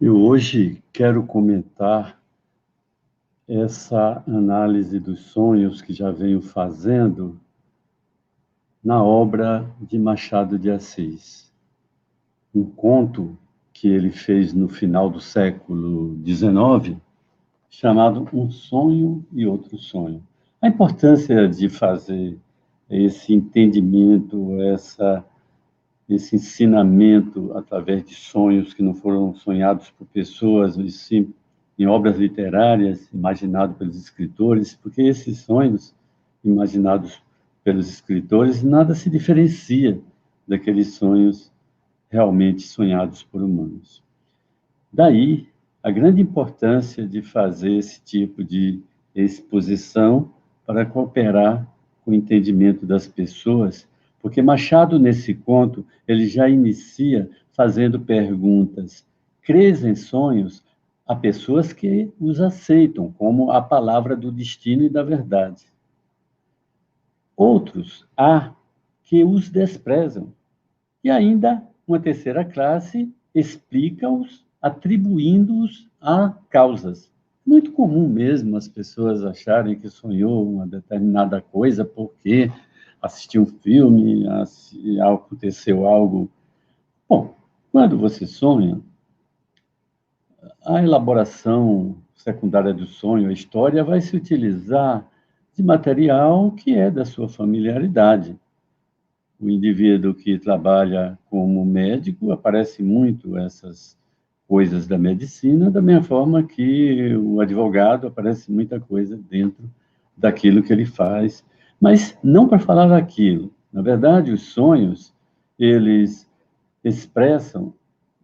Eu hoje quero comentar essa análise dos sonhos que já venho fazendo na obra de Machado de Assis. Um conto que ele fez no final do século XIX, chamado Um Sonho e Outro Sonho. A importância de fazer esse entendimento, esse ensinamento através de sonhos que não foram sonhados por pessoas, e sim em obras literárias, imaginados pelos escritores, porque esses sonhos imaginados pelos escritores nada se diferencia daqueles sonhos realmente sonhados por humanos. Daí a grande importância de fazer esse tipo de exposição para cooperar com o entendimento das pessoas, porque Machado, nesse conto, ele já inicia fazendo perguntas. Crês em sonhos? Há pessoas que os aceitam como a palavra do destino e da verdade. Outros há que os desprezam. E ainda uma terceira classe explica-os atribuindo-os a causas. Muito comum mesmo as pessoas acharem que sonhou uma determinada coisa porque assistiu um filme, aconteceu algo. Bom, quando você sonha, a elaboração secundária do sonho, a história, vai se utilizar de material que é da sua familiaridade. O indivíduo que trabalha como médico, aparece muito essas coisas da medicina, da mesma forma que o advogado, aparece muita coisa dentro daquilo que ele faz, mas não para falar daquilo. Na verdade, os sonhos, eles expressam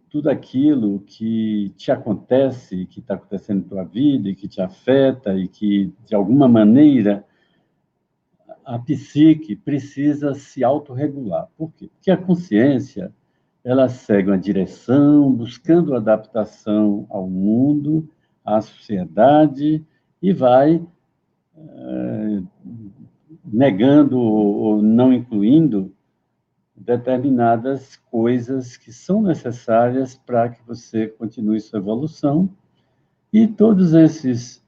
tudo aquilo que te acontece, que está acontecendo na tua vida, e que te afeta, e que, de alguma maneira, a psique precisa se autorregular. Por quê? Porque a consciência, ela segue uma direção, buscando adaptação ao mundo, à sociedade, e vai negando ou não incluindo determinadas coisas que são necessárias para que você continue sua evolução. E todos esses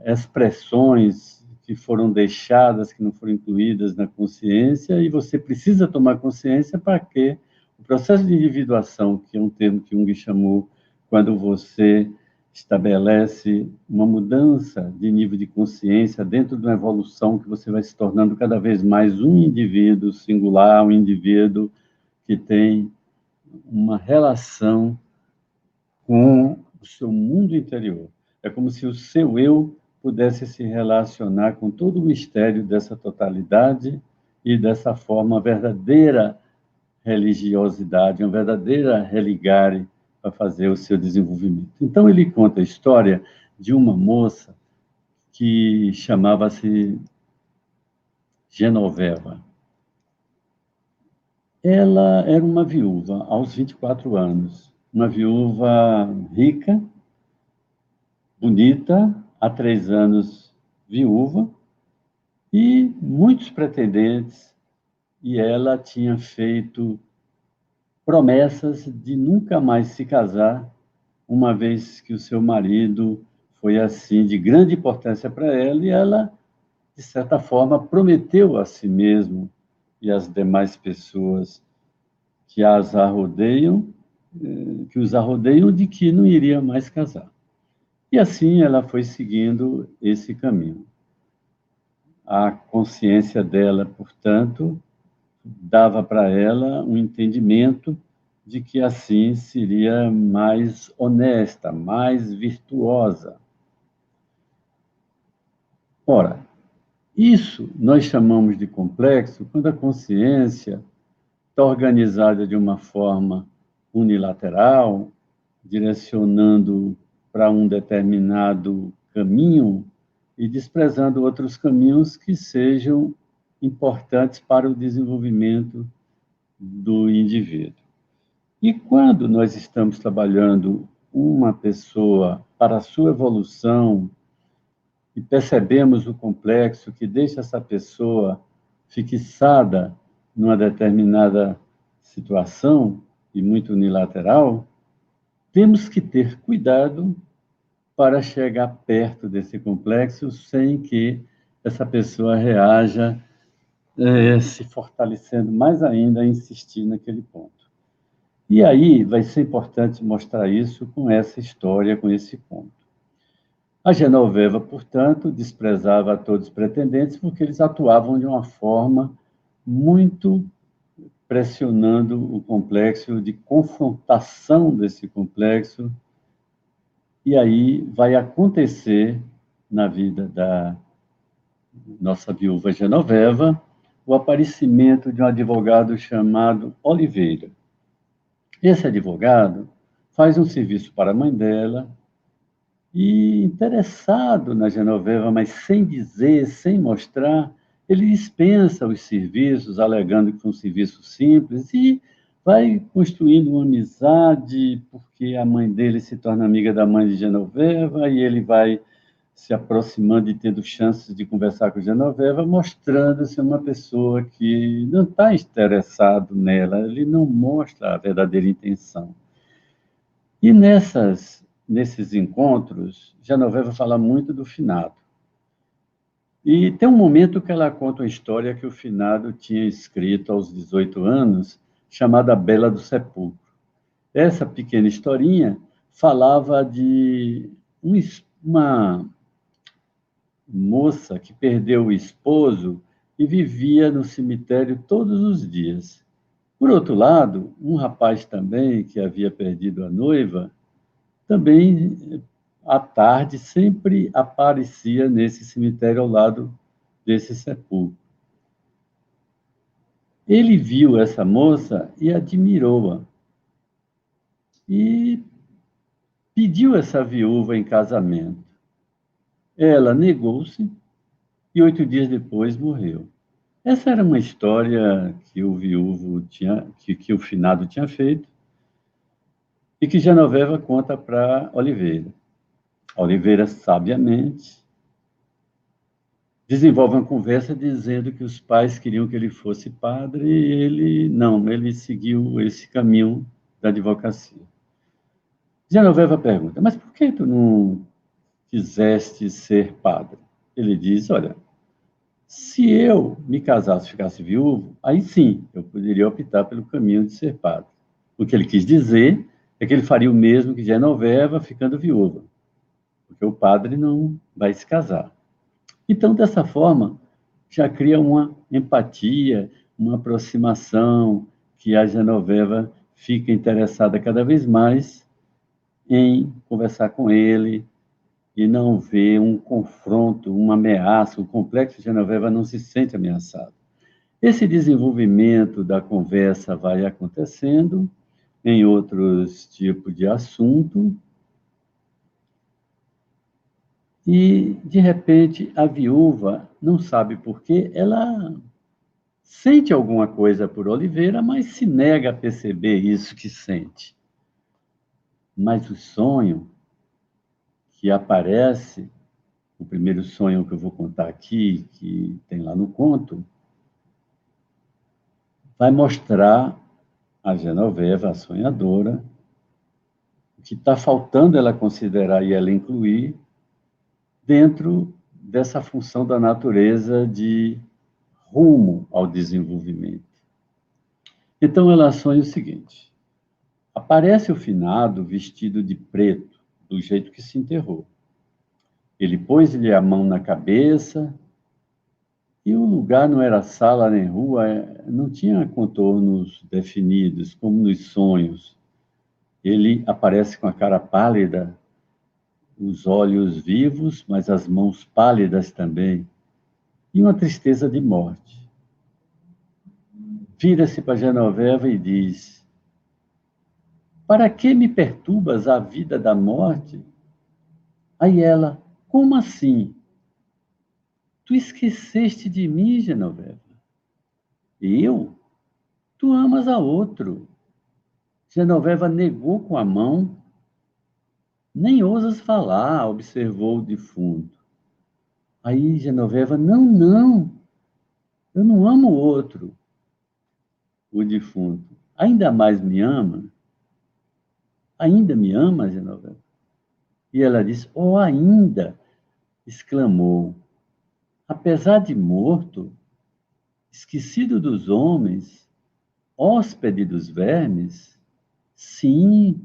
expressões que foram deixadas, que não foram incluídas na consciência, e você precisa tomar consciência para que o processo de individuação, que é um termo que Jung chamou, quando você estabelece uma mudança de nível de consciência dentro de uma evolução que você vai se tornando cada vez mais um indivíduo singular, um indivíduo que tem uma relação com o seu mundo interior. É como se o seu eu pudesse se relacionar com todo o mistério dessa totalidade e, dessa forma, uma verdadeira religiosidade, uma verdadeira religare para fazer o seu desenvolvimento. Então, ele conta a história de uma moça que chamava-se Genoveva. Ela era uma viúva aos 24 anos, uma viúva rica, bonita, há 3 anos viúva, e muitos pretendentes, e ela tinha feito promessas de nunca mais se casar, uma vez que o seu marido foi assim de grande importância para ela, e ela, de certa forma, prometeu a si mesmo e às demais pessoas que as arrodeiam, que os arrodeiam, de que não iria mais casar. E assim ela foi seguindo esse caminho. A consciência dela, portanto, dava para ela um entendimento de que assim seria mais honesta, mais virtuosa. Ora, isso nós chamamos de complexo quando a consciência está organizada de uma forma unilateral, direcionando para um determinado caminho e desprezando outros caminhos que sejam importantes para o desenvolvimento do indivíduo. E quando nós estamos trabalhando uma pessoa para a sua evolução e percebemos o complexo que deixa essa pessoa fixada numa determinada situação e muito unilateral, temos que ter cuidado para chegar perto desse complexo sem que essa pessoa reaja, se fortalecendo mais ainda a insistir naquele ponto. E aí vai ser importante mostrar isso com essa história, com esse ponto. A Genoveva, portanto, desprezava a todos os pretendentes porque eles atuavam de uma forma muito pressionando o complexo, de confrontação desse complexo, e aí vai acontecer na vida da nossa viúva Genoveva o aparecimento de um advogado chamado Oliveira. Esse advogado faz um serviço para a mãe dela e, interessado na Genoveva, mas sem dizer, sem mostrar, ele dispensa os serviços, alegando que foi um serviço simples, e vai construindo uma amizade, porque a mãe dele se torna amiga da mãe de Genoveva, e ele vai se aproximando e tendo chances de conversar com Genoveva, mostrando-se uma pessoa que não está interessado nela, ele não mostra a verdadeira intenção. E nesses encontros, Genoveva fala muito do finado. E tem um momento que ela conta uma história que o finado tinha escrito aos 18 anos, chamada Bela do Sepulcro. Essa pequena historinha falava de uma moça que perdeu o esposo e vivia no cemitério todos os dias. Por outro lado, um rapaz também que havia perdido a noiva, também à tarde sempre aparecia nesse cemitério ao lado desse sepulcro. Ele viu essa moça e admirou-a e pediu essa viúva em casamento. Ela negou-se e 8 dias depois morreu. Essa era uma história que o viúvo tinha, que o finado tinha feito e que Genoveva conta para Oliveira. Oliveira, sabiamente, desenvolve uma conversa dizendo que os pais queriam que ele fosse padre e ele seguiu esse caminho da advocacia. Genoveva pergunta, mas por que tu não quiseste ser padre? Ele diz, olha, se eu me casasse e ficasse viúvo, aí sim, eu poderia optar pelo caminho de ser padre. O que ele quis dizer é que ele faria o mesmo que Genoveva ficando viúva, porque o padre não vai se casar. Então, dessa forma, já cria uma empatia, uma aproximação, que a Genoveva fica interessada cada vez mais em conversar com ele e não vê um confronto, uma ameaça. O complexo de Genoveva não se sente ameaçado. Esse desenvolvimento da conversa vai acontecendo em outros tipos de assunto, e, de repente, a viúva não sabe por quê, ela sente alguma coisa por Oliveira, mas se nega a perceber isso que sente. Mas o sonho que aparece, o primeiro sonho que eu vou contar aqui, que tem lá no conto, vai mostrar a Genoveva, a sonhadora, o que está faltando ela considerar e ela incluir dentro dessa função da natureza de rumo ao desenvolvimento. Então ela sonha o seguinte: aparece o finado vestido de preto, do jeito que se enterrou. Ele pôs-lhe a mão na cabeça, e o lugar não era sala nem rua, não tinha contornos definidos, como nos sonhos. Ele aparece com a cara pálida, os olhos vivos, mas as mãos pálidas também, e uma tristeza de morte. Vira-se para Genoveva e diz: para que me perturbas a vida da morte? Aí ela: como assim? Tu esqueceste de mim, Genoveva. Eu? Tu amas a outro. Genoveva negou com a mão. Nem ousas falar, observou o defunto. Aí Genoveva: não, não, eu não amo o outro. O defunto: ainda mais me ama? ainda me ama, Genoveva? E ela disse, oh, ainda, exclamou, apesar de morto, esquecido dos homens, hóspede dos vermes, sim,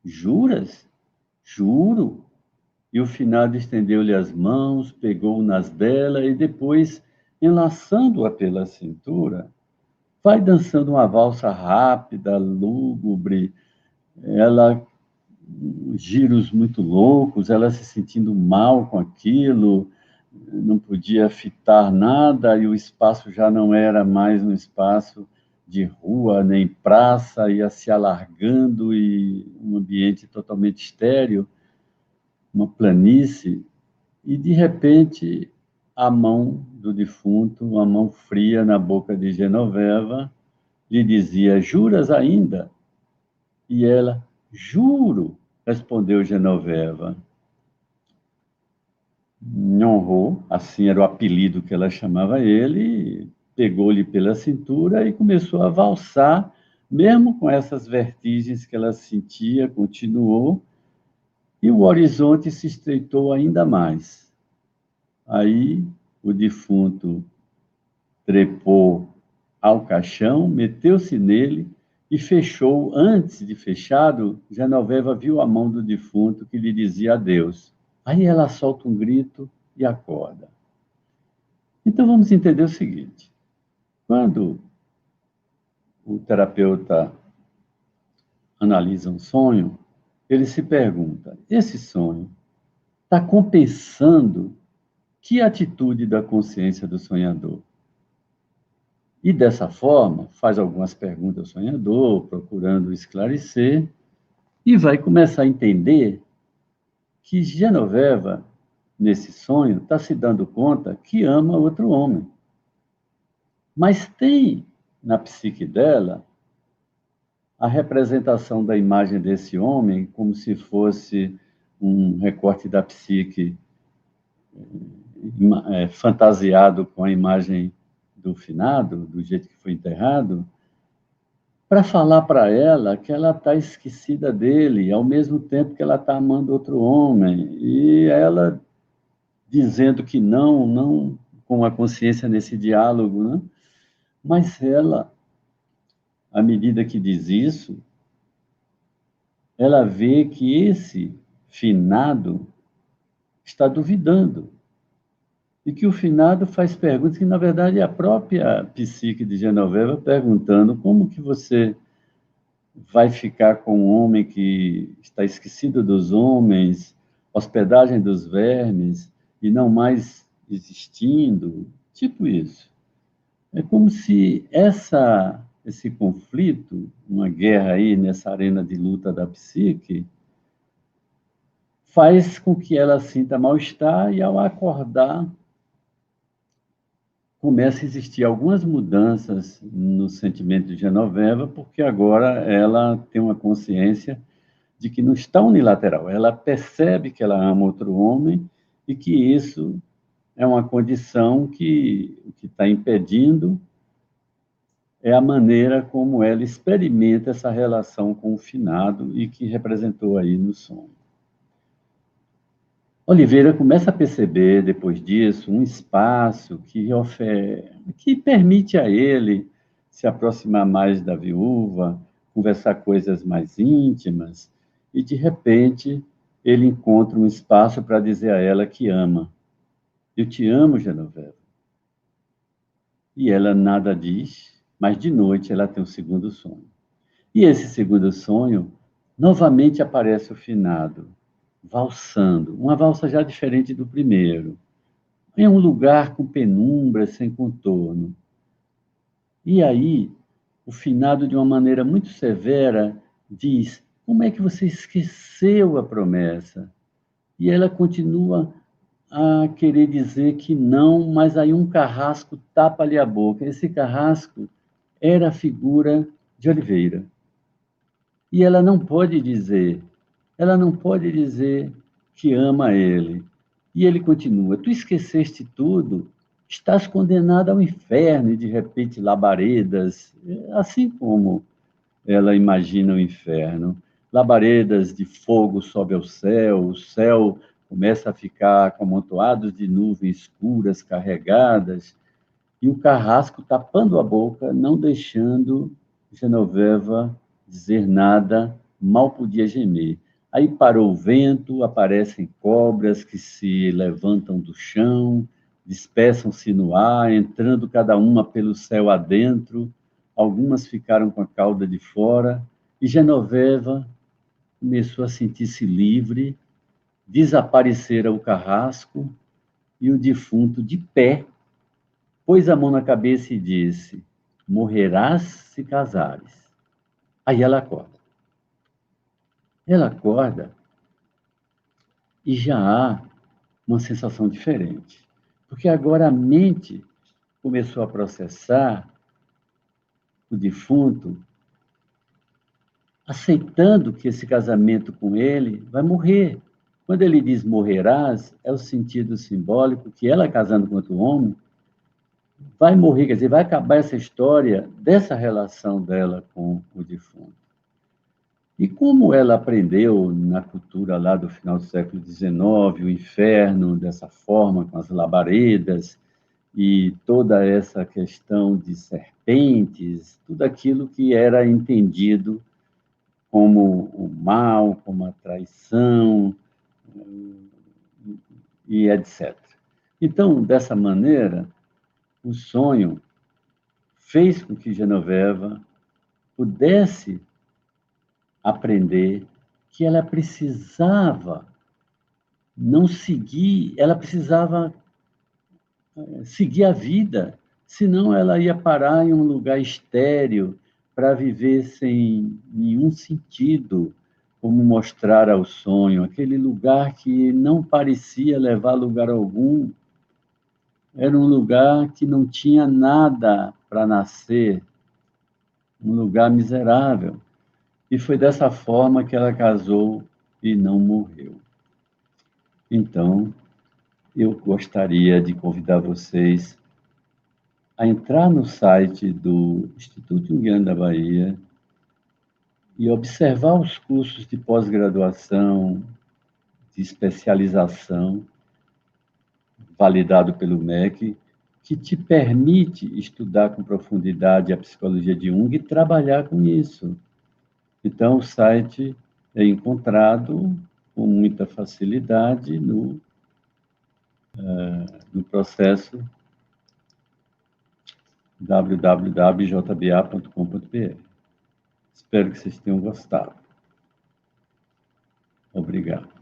juras? Juro. E o finado estendeu-lhe as mãos, pegou nas dela e depois, enlaçando-a pela cintura, vai dançando uma valsa rápida, lúgubre, ela giros muito loucos, ela se sentindo mal com aquilo, não podia fitar nada e o espaço já não era mais um espaço de rua nem praça, ia se alargando e um ambiente totalmente estéril, uma planície, e de repente a mão do defunto, uma mão fria na boca de Genoveva, lhe dizia, juras ainda? E ela, juro, respondeu Genoveva. Nhonrou, assim era o apelido que ela chamava ele, pegou-lhe pela cintura e começou a valsar, mesmo com essas vertigens que ela sentia, continuou, e o horizonte se estreitou ainda mais. Aí o defunto trepou ao caixão, meteu-se nele e fechou. Antes de fechado, Genoveva viu a mão do defunto que lhe dizia adeus. Aí ela solta um grito e acorda. Então vamos entender o seguinte: quando o terapeuta analisa um sonho, ele se pergunta: esse sonho está compensando que atitude da consciência do sonhador? E dessa forma, faz algumas perguntas ao sonhador, procurando esclarecer, e vai começar a entender que Genoveva, nesse sonho, está se dando conta que ama outro homem. Mas tem na psique dela a representação da imagem desse homem como se fosse um recorte da psique fantasiado com a imagem do finado, do jeito que foi enterrado, para falar para ela que ela está esquecida dele, ao mesmo tempo que ela está amando outro homem. E ela dizendo que não, não com a consciência nesse diálogo, né? Mas ela, à medida que diz isso, ela vê que esse finado está duvidando. E que o finado faz perguntas que, na verdade, é a própria psique de Genoveva perguntando como que você vai ficar com um homem que está esquecido dos homens, hospedagem dos vermes, e não mais existindo, tipo isso. É como se esse conflito, uma guerra aí nessa arena de luta da psique, faz com que ela sinta mal-estar e, ao acordar, começa a existir algumas mudanças no sentimento de Genoveva, porque agora ela tem uma consciência de que não está unilateral. Ela percebe que ela ama outro homem e que isso é uma condição que está impedindo é a maneira como ela experimenta essa relação com o finado e que representou aí no sonho. Oliveira começa a perceber, depois disso, um espaço que permite a ele se aproximar mais da viúva, conversar coisas mais íntimas, e, de repente, ele encontra um espaço para dizer a ela que ama. Eu te amo, Genoveva. E ela nada diz, mas de noite ela tem um segundo sonho. E esse segundo sonho, novamente aparece o finado, valsando, uma valsa já diferente do primeiro, em um lugar com penumbra, sem contorno. E aí, o finado, de uma maneira muito severa, diz: como é que você esqueceu a promessa? E ela continua a querer dizer que não, mas aí um carrasco tapa-lhe a boca. Esse carrasco era a figura de Oliveira. E ela não pode dizer que ama ele. E ele continua: tu esqueceste tudo, estás condenada ao inferno, e de repente labaredas, assim como ela imagina o inferno. labaredas de fogo sobe ao céu, o céu começa a ficar com amontoados de nuvens escuras carregadas, e o carrasco tapando a boca, não deixando Genoveva dizer nada, mal podia gemer. Aí parou o vento, aparecem cobras que se levantam do chão, dispersam-se no ar, entrando cada uma pelo céu adentro, algumas ficaram com a cauda de fora, e Genoveva começou a sentir-se livre, desaparecera o carrasco, e o defunto, de pé, pôs a mão na cabeça e disse: morrerás se casares. Aí ela acorda. Ela acorda e já há uma sensação diferente. Porque agora a mente começou a processar o defunto, aceitando que esse casamento com ele vai morrer. Quando ele diz morrerás, é o sentido simbólico que ela, casando com outro homem, vai morrer, quer dizer, vai acabar essa história dessa relação dela com o defunto. E como ela aprendeu na cultura lá do final do século XIX, o inferno dessa forma, com as labaredas, e toda essa questão de serpentes, tudo aquilo que era entendido como o mal, como a traição, e etc. Então, dessa maneira, o sonho fez com que Genoveva pudesse aprender que ela precisava não seguir, ela precisava seguir a vida, senão ela ia parar em um lugar estéril para viver sem nenhum sentido, como mostrar ao sonho, aquele lugar que não parecia levar a lugar algum, era um lugar que não tinha nada para nascer, um lugar miserável. E foi dessa forma que ela casou e não morreu. Então, eu gostaria de convidar vocês a entrar no site do Instituto Junguiano da Bahia e observar os cursos de pós-graduação, de especialização, validado pelo MEC, que te permite estudar com profundidade a psicologia de Jung e trabalhar com isso. Então, o site é encontrado com muita facilidade no processo www.jba.com.br. Espero que vocês tenham gostado. Obrigado.